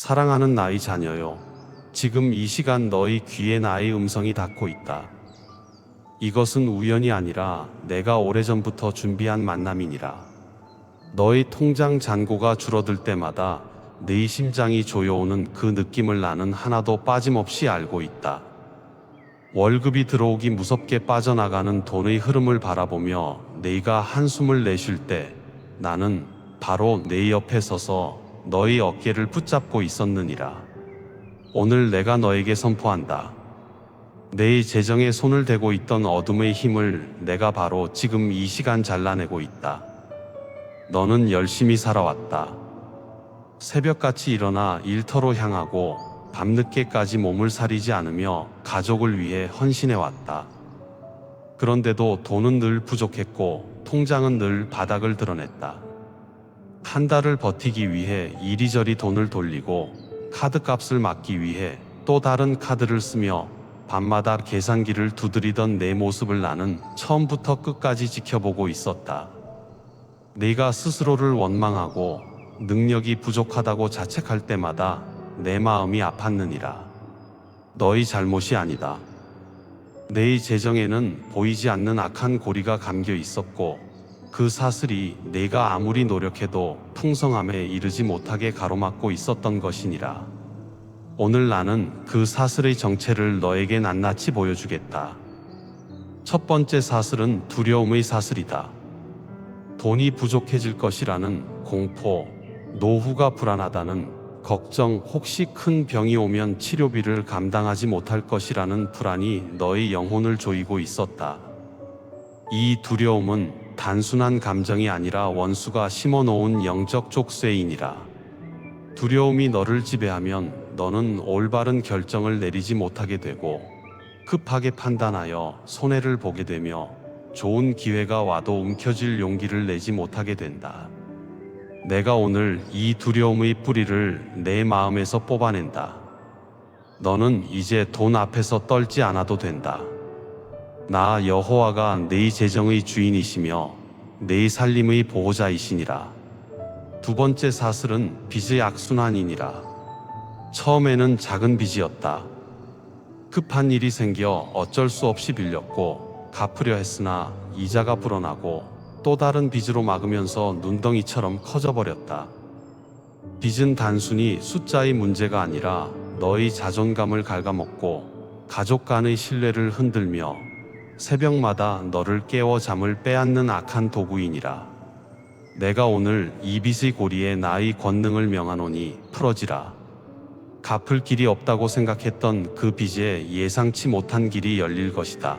사랑하는 나의 자녀요. 지금 이 시간 너희 귀에 나의 음성이 닿고 있다. 이것은 우연이 아니라 내가 오래전부터 준비한 만남이니라. 너희 통장 잔고가 줄어들 때마다 네 심장이 조여오는 그 느낌을 나는 하나도 빠짐없이 알고 있다. 월급이 들어오기 무섭게 빠져나가는 돈의 흐름을 바라보며 네가 한숨을 내쉴 때 나는 바로 네 옆에 서서 너희 어깨를 붙잡고 있었느니라. 오늘 내가 너에게 선포한다. 내 재정에 손을 대고 있던 어둠의 힘을 내가 바로 지금 이 시간 잘라내고 있다. 너는 열심히 살아왔다. 새벽같이 일어나 일터로 향하고 밤늦게까지 몸을 사리지 않으며 가족을 위해 헌신해왔다. 그런데도 돈은 늘 부족했고 통장은 늘 바닥을 드러냈다. 한 달을 버티기 위해 이리저리 돈을 돌리고 카드값을 막기 위해 또 다른 카드를 쓰며 밤마다 계산기를 두드리던 내 모습을 나는 처음부터 끝까지 지켜보고 있었다. 네가 스스로를 원망하고 능력이 부족하다고 자책할 때마다 내 마음이 아팠느니라. 너희 잘못이 아니다. 내 재정에는 보이지 않는 악한 고리가 감겨 있었고 그 사슬이 내가 아무리 노력해도 풍성함에 이르지 못하게 가로막고 있었던 것이니라. 오늘 나는 그 사슬의 정체를 너에게 낱낱이 보여주겠다. 첫 번째 사슬은 두려움의 사슬이다. 돈이 부족해질 것이라는 공포, 노후가 불안하다는 걱정, 혹시 큰 병이 오면 치료비를 감당하지 못할 것이라는 불안이 너의 영혼을 조이고 있었다. 이 두려움은 단순한 감정이 아니라 원수가 심어놓은 영적 족쇄이니라. 두려움이 너를 지배하면 너는 올바른 결정을 내리지 못하게 되고 급하게 판단하여 손해를 보게 되며 좋은 기회가 와도 움켜쥘 용기를 내지 못하게 된다. 내가 오늘 이 두려움의 뿌리를 내 마음에서 뽑아낸다. 너는 이제 돈 앞에서 떨지 않아도 된다. 나 여호와가 네 재정의 주인이시며 네 살림의 보호자이시니라. 두 번째 사슬은 빚의 악순환이니라. 처음에는 작은 빚이었다. 급한 일이 생겨 어쩔 수 없이 빌렸고 갚으려 했으나 이자가 불어나고 또 다른 빚으로 막으면서 눈덩이처럼 커져버렸다. 빚은 단순히 숫자의 문제가 아니라 너의 자존감을 갉아먹고 가족 간의 신뢰를 흔들며 새벽마다 너를 깨워 잠을 빼앗는 악한 도구이니라. 내가 오늘 이 빚의 고리에 나의 권능을 명하노니 풀어지라. 갚을 길이 없다고 생각했던 그 빚에 예상치 못한 길이 열릴 것이다.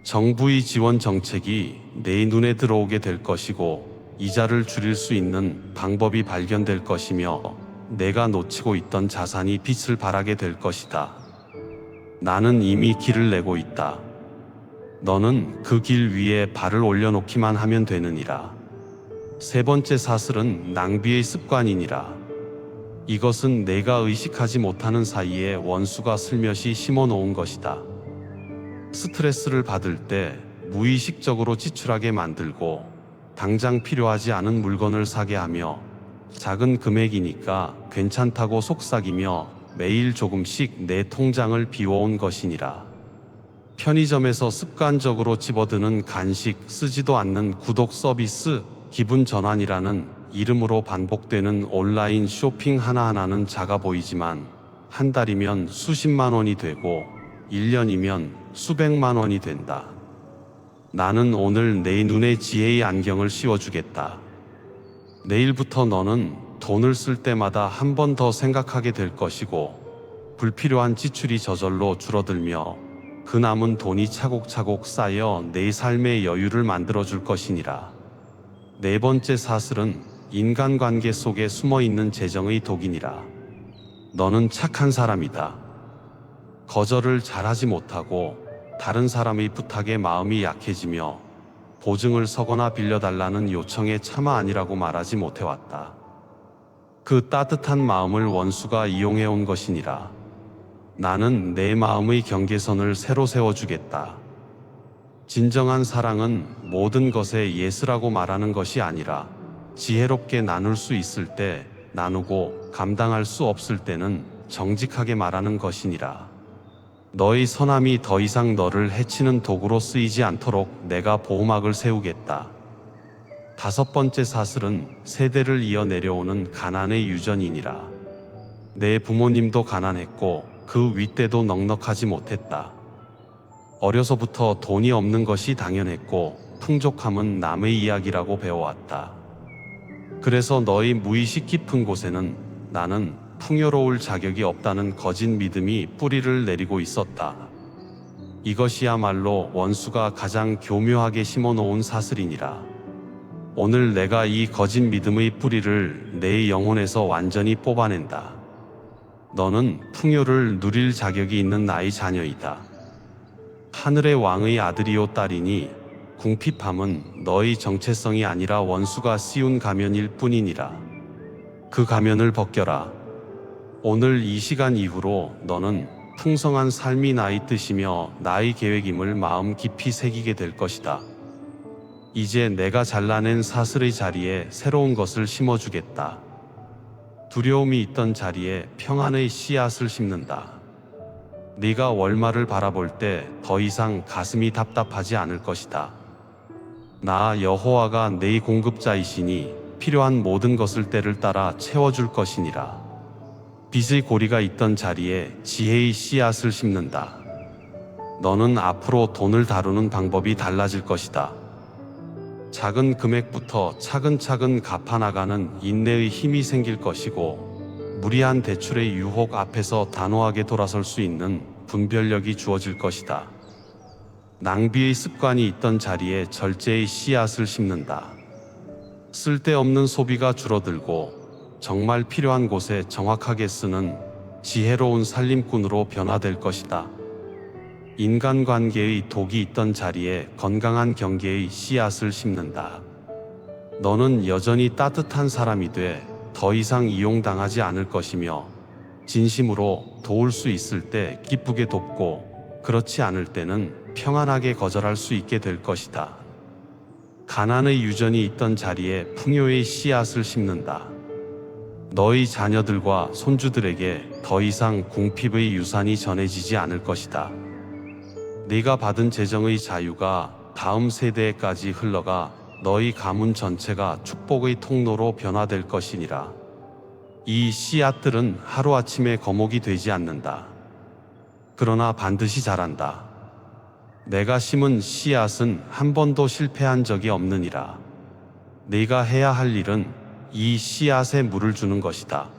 정부의 지원 정책이 내 눈에 들어오게 될 것이고 이자를 줄일 수 있는 방법이 발견될 것이며 내가 놓치고 있던 자산이 빛을 발하게 될 것이다. 나는 이미 길을 내고 있다. 너는 그 길 위에 발을 올려놓기만 하면 되느니라. 세 번째 사슬은 낭비의 습관이니라. 이것은 내가 의식하지 못하는 사이에 원수가 슬며시 심어놓은 것이다. 스트레스를 받을 때 무의식적으로 지출하게 만들고 당장 필요하지 않은 물건을 사게 하며 작은 금액이니까 괜찮다고 속삭이며 매일 조금씩 내 통장을 비워온 것이니라. 편의점에서 습관적으로 집어드는 간식, 쓰지도 않는 구독 서비스, 기분 전환이라는 이름으로 반복되는 온라인 쇼핑 하나하나는 작아 보이지만 한 달이면 수십만 원이 되고 1년이면 수백만 원이 된다. 나는 오늘 내 눈에 지혜의 안경을 씌워주겠다. 내일부터 너는 돈을 쓸 때마다 한 번 더 생각하게 될 것이고 불필요한 지출이 저절로 줄어들며 그 남은 돈이 차곡차곡 쌓여 내 삶의 여유를 만들어줄 것이니라. 네 번째 사슬은 인간관계 속에 숨어있는 재정의 독이니라. 너는 착한 사람이다. 거절을 잘하지 못하고 다른 사람의 부탁에 마음이 약해지며 보증을 서거나 빌려달라는 요청에 차마 아니라고 말하지 못해왔다. 그 따뜻한 마음을 원수가 이용해온 것이니라. 나는 내 마음의 경계선을 새로 세워주겠다. 진정한 사랑은 모든 것에 예스라고 말하는 것이 아니라 지혜롭게 나눌 수 있을 때 나누고 감당할 수 없을 때는 정직하게 말하는 것이니라. 너의 선함이 더 이상 너를 해치는 도구로 쓰이지 않도록 내가 보호막을 세우겠다. 5번째 사슬은 세대를 이어 내려오는 가난의 유전이니라. 내 부모님도 가난했고 그 윗대도 넉넉하지 못했다. 어려서부터 돈이 없는 것이 당연했고 풍족함은 남의 이야기라고 배워왔다. 그래서 너의 무의식 깊은 곳에는 나는 풍요로울 자격이 없다는 거짓 믿음이 뿌리를 내리고 있었다. 이것이야말로 원수가 가장 교묘하게 심어놓은 사슬이니라. 오늘 내가 이 거짓 믿음의 뿌리를 내 영혼에서 완전히 뽑아낸다. 너는 풍요를 누릴 자격이 있는 나의 자녀이다. 하늘의 왕의 아들이요 딸이니 궁핍함은 너의 정체성이 아니라 원수가 씌운 가면일 뿐이니라. 그 가면을 벗겨라. 오늘 이 시간 이후로 너는 풍성한 삶이 나의 뜻이며 나의 계획임을 마음 깊이 새기게 될 것이다. 이제 내가 잘라낸 사슬의 자리에 새로운 것을 심어주겠다. 두려움이 있던 자리에 평안의 씨앗을 심는다. 네가 월말을 바라볼 때 더 이상 가슴이 답답하지 않을 것이다. 나 여호와가 네 공급자이시니 필요한 모든 것을 때를 따라 채워줄 것이니라. 빚의 고리가 있던 자리에 지혜의 씨앗을 심는다. 너는 앞으로 돈을 다루는 방법이 달라질 것이다. 작은 금액부터 차근차근 갚아나가는 인내의 힘이 생길 것이고 무리한 대출의 유혹 앞에서 단호하게 돌아설 수 있는 분별력이 주어질 것이다. 낭비의 습관이 있던 자리에 절제의 씨앗을 심는다. 쓸데없는 소비가 줄어들고 정말 필요한 곳에 정확하게 쓰는 지혜로운 살림꾼으로 변화될 것이다. 인간관계의 독이 있던 자리에 건강한 경계의 씨앗을 심는다. 너는 여전히 따뜻한 사람이 돼 더 이상 이용당하지 않을 것이며 진심으로 도울 수 있을 때 기쁘게 돕고 그렇지 않을 때는 평안하게 거절할 수 있게 될 것이다. 가난의 유전이 있던 자리에 풍요의 씨앗을 심는다. 너희 자녀들과 손주들에게 더 이상 궁핍의 유산이 전해지지 않을 것이다. 네가 받은 재정의 자유가 다음 세대에까지 흘러가 너희 가문 전체가 축복의 통로로 변화될 것이니라. 이 씨앗들은 하루아침에 거목이 되지 않는다. 그러나 반드시 자란다. 내가 심은 씨앗은 한 번도 실패한 적이 없느니라. 네가 해야 할 일은 이 씨앗에 물을 주는 것이다.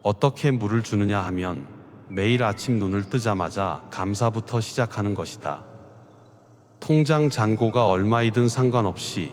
어떻게 물을 주느냐 하면 매일 아침 눈을 뜨자마자 감사부터 시작하는 것이다. 통장 잔고가 얼마이든 상관없이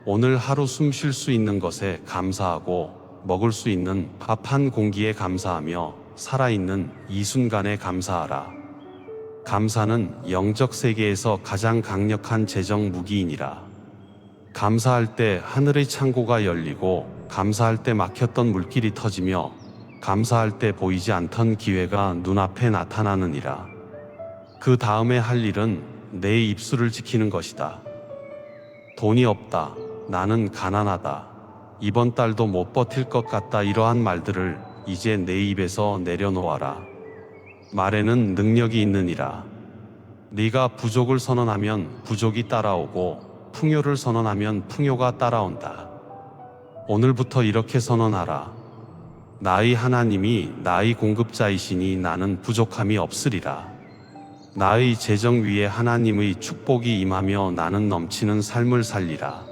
오늘 하루 숨 쉴 수 있는 것에 감사하고 먹을 수 있는 밥 한 공기에 감사하며 살아있는 이 순간에 감사하라. 감사는 영적 세계에서 가장 강력한 재정 무기이니라. 감사할 때 하늘의 창고가 열리고 감사할 때 막혔던 물길이 터지며 감사할 때 보이지 않던 기회가 눈앞에 나타나느니라. 그 다음에 할 일은 내 입술을 지키는 것이다. 돈이 없다. 나는 가난하다. 이번 달도 못 버틸 것 같다. 이러한 말들을 이제 내 입에서 내려놓아라. 말에는 능력이 있느니라. 네가 부족을 선언하면 부족이 따라오고 풍요를 선언하면 풍요가 따라온다. 오늘부터 이렇게 선언하라. 나의 하나님이 나의 공급자이시니 나는 부족함이 없으리라. 나의 재정 위에 하나님의 축복이 임하며 나는 넘치는 삶을 살리라.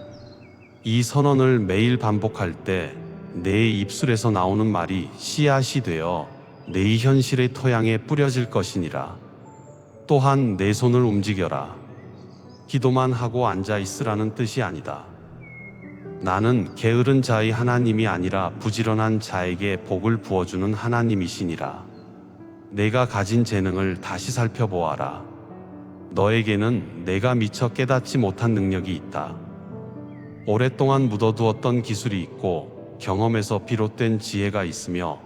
이 선언을 매일 반복할 때 내 입술에서 나오는 말이 씨앗이 되어 내 현실의 토양에 뿌려질 것이니라. 또한 내 손을 움직여라. 기도만 하고 앉아 있으라는 뜻이 아니다. 나는 게으른 자의 하나님이 아니라 부지런한 자에게 복을 부어주는 하나님이시니라. 내가 가진 재능을 다시 살펴보아라. 너에게는 내가 미처 깨닫지 못한 능력이 있다. 오랫동안 묻어두었던 기술이 있고 경험에서 비롯된 지혜가 있으며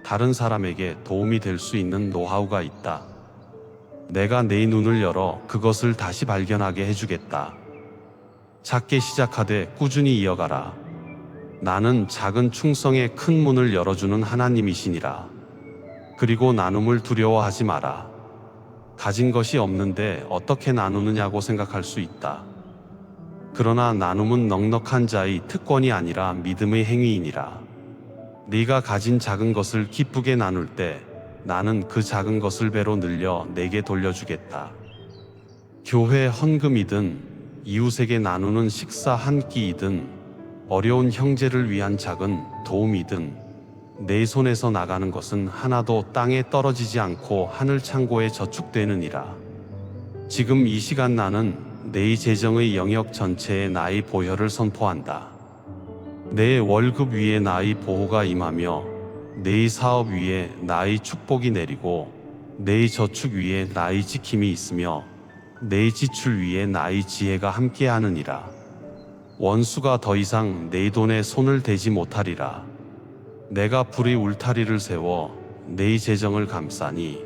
다른 사람에게 도움이 될 수 있는 노하우가 있다. 내가 내 눈을 열어 그것을 다시 발견하게 해주겠다. 작게 시작하되 꾸준히 이어가라. 나는 작은 충성의 큰 문을 열어주는 하나님이시니라. 그리고 나눔을 두려워하지 마라. 가진 것이 없는데 어떻게 나누느냐고 생각할 수 있다. 그러나 나눔은 넉넉한 자의 특권이 아니라 믿음의 행위이니라. 네가 가진 작은 것을 기쁘게 나눌 때 나는 그 작은 것을 배로 늘려 내게 돌려주겠다. 교회 헌금이든 이웃에게 나누는 식사 한 끼이든 어려운 형제를 위한 작은 도움이든 내 손에서 나가는 것은 하나도 땅에 떨어지지 않고 하늘 창고에 저축되느니라. 지금 이 시간 나는 내 재정의 영역 전체에 나의 보혈을 선포한다. 내 월급 위에 나의 보호가 임하며 내 사업 위에 나의 축복이 내리고 내 저축 위에 나의 지킴이 있으며 내 지출 위에 나의 지혜가 함께하느니라. 원수가 더 이상 내 돈에 손을 대지 못하리라. 내가 불의 울타리를 세워 내 재정을 감싸니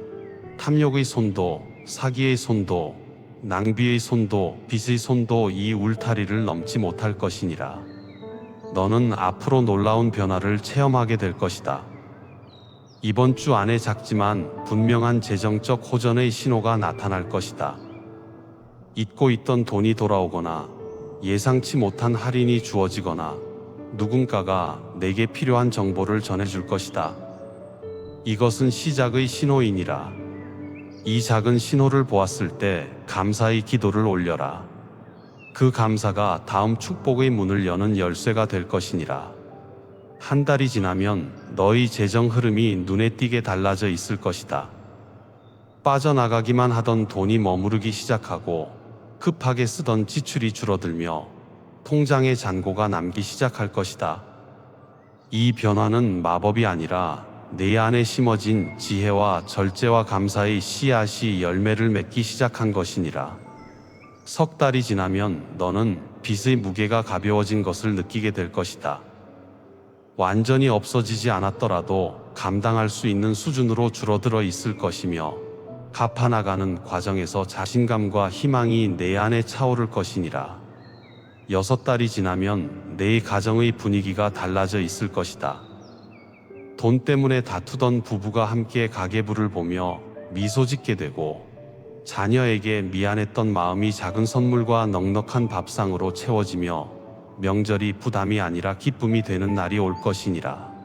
탐욕의 손도 사기의 손도 낭비의 손도 빚의 손도 이 울타리를 넘지 못할 것이니라. 너는 앞으로 놀라운 변화를 체험하게 될 것이다. 이번 주 안에 작지만 분명한 재정적 호전의 신호가 나타날 것이다. 잊고 있던 돈이 돌아오거나 예상치 못한 할인이 주어지거나 누군가가 내게 필요한 정보를 전해줄 것이다. 이것은 시작의 신호이니라. 이 작은 신호를 보았을 때 감사의 기도를 올려라. 그 감사가 다음 축복의 문을 여는 열쇠가 될 것이니라. 한 달이 지나면 너희 재정 흐름이 눈에 띄게 달라져 있을 것이다. 빠져나가기만 하던 돈이 머무르기 시작하고 급하게 쓰던 지출이 줄어들며 통장에 잔고가 남기 시작할 것이다. 이 변화는 마법이 아니라 내 안에 심어진 지혜와 절제와 감사의 씨앗이 열매를 맺기 시작한 것이니라. 석 달이 지나면 너는 빚의 무게가 가벼워진 것을 느끼게 될 것이다. 완전히 없어지지 않았더라도 감당할 수 있는 수준으로 줄어들어 있을 것이며 갚아나가는 과정에서 자신감과 희망이 내 안에 차오를 것이니라. 6달이 지나면 내 가정의 분위기가 달라져 있을 것이다. 돈 때문에 다투던 부부가 함께 가계부를 보며 미소 짓게 되고 자녀에게 미안했던 마음이 작은 선물과 넉넉한 밥상으로 채워지며 명절이 부담이 아니라 기쁨이 되는 날이 올 것이니라.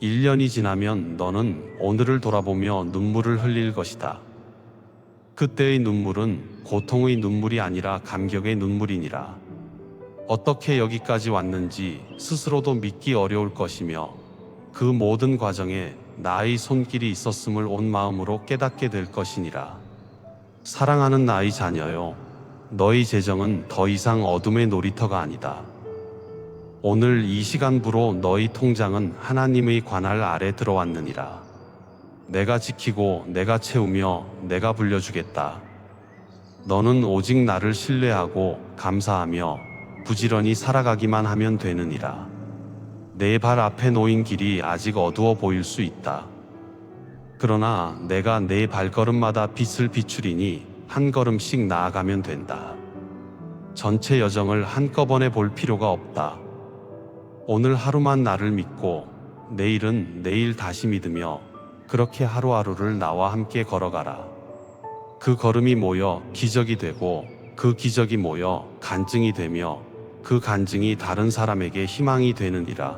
1년이 지나면 너는 오늘을 돌아보며 눈물을 흘릴 것이다. 그때의 눈물은 고통의 눈물이 아니라 감격의 눈물이니라. 어떻게 여기까지 왔는지 스스로도 믿기 어려울 것이며 그 모든 과정에 나의 손길이 있었음을 온 마음으로 깨닫게 될 것이니라. 사랑하는 나의 자녀여, 너희 재정은 더 이상 어둠의 놀이터가 아니다. 오늘 이 시간부로 너희 통장은 하나님의 관할 아래 들어왔느니라. 내가 지키고 내가 채우며 내가 불려주겠다. 너는 오직 나를 신뢰하고 감사하며 부지런히 살아가기만 하면 되느니라. 내 발 앞에 놓인 길이 아직 어두워 보일 수 있다. 그러나 내가 내 발걸음마다 빛을 비추리니 한 걸음씩 나아가면 된다. 전체 여정을 한꺼번에 볼 필요가 없다. 오늘 하루만 나를 믿고 내일은 내일 다시 믿으며 그렇게 하루하루를 나와 함께 걸어가라. 그 걸음이 모여 기적이 되고 그 기적이 모여 간증이 되며 그 간증이 다른 사람에게 희망이 되느니라.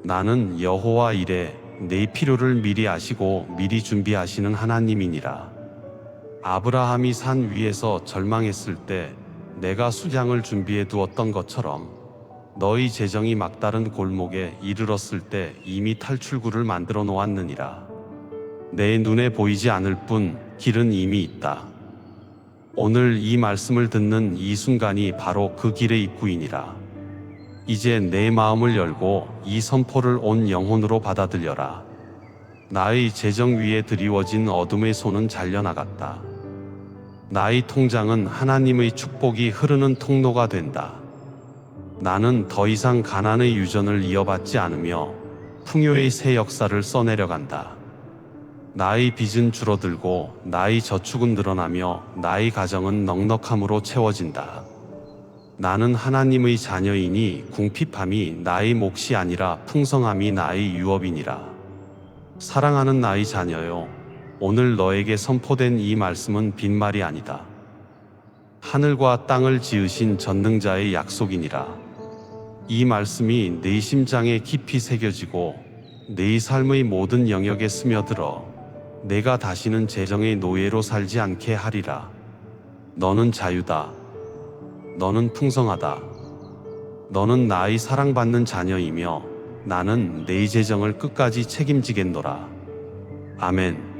나는 여호와 이레, 내 필요를 미리 아시고 미리 준비하시는 하나님이니라. 아브라함이 산 위에서 절망했을 때 내가 수량을 준비해 두었던 것처럼 너희 재정이 막다른 골목에 이르렀을 때 이미 탈출구를 만들어 놓았느니라. 내 눈에 보이지 않을 뿐 길은 이미 있다. 오늘 이 말씀을 듣는 이 순간이 바로 그 길의 입구이니라. 이제 내 마음을 열고 이 선포를 온 영혼으로 받아들여라. 나의 재정 위에 드리워진 어둠의 손은 잘려나갔다. 나의 통장은 하나님의 축복이 흐르는 통로가 된다. 나는 더 이상 가난의 유전을 이어받지 않으며 풍요의 새 역사를 써내려간다. 나의 빚은 줄어들고 나의 저축은 늘어나며 나의 가정은 넉넉함으로 채워진다. 나는 하나님의 자녀이니 궁핍함이 나의 몫이 아니라 풍성함이 나의 유업이니라. 사랑하는 나의 자녀여, 오늘 너에게 선포된 이 말씀은 빈말이 아니다. 하늘과 땅을 지으신 전능자의 약속이니라. 이 말씀이 네 심장에 깊이 새겨지고 네 삶의 모든 영역에 스며들어 내가 다시는 재정의 노예로 살지 않게 하리라. 너는 자유다. 너는 풍성하다. 너는 나의 사랑받는 자녀이며 나는 네 재정을 끝까지 책임지겠노라. 아멘.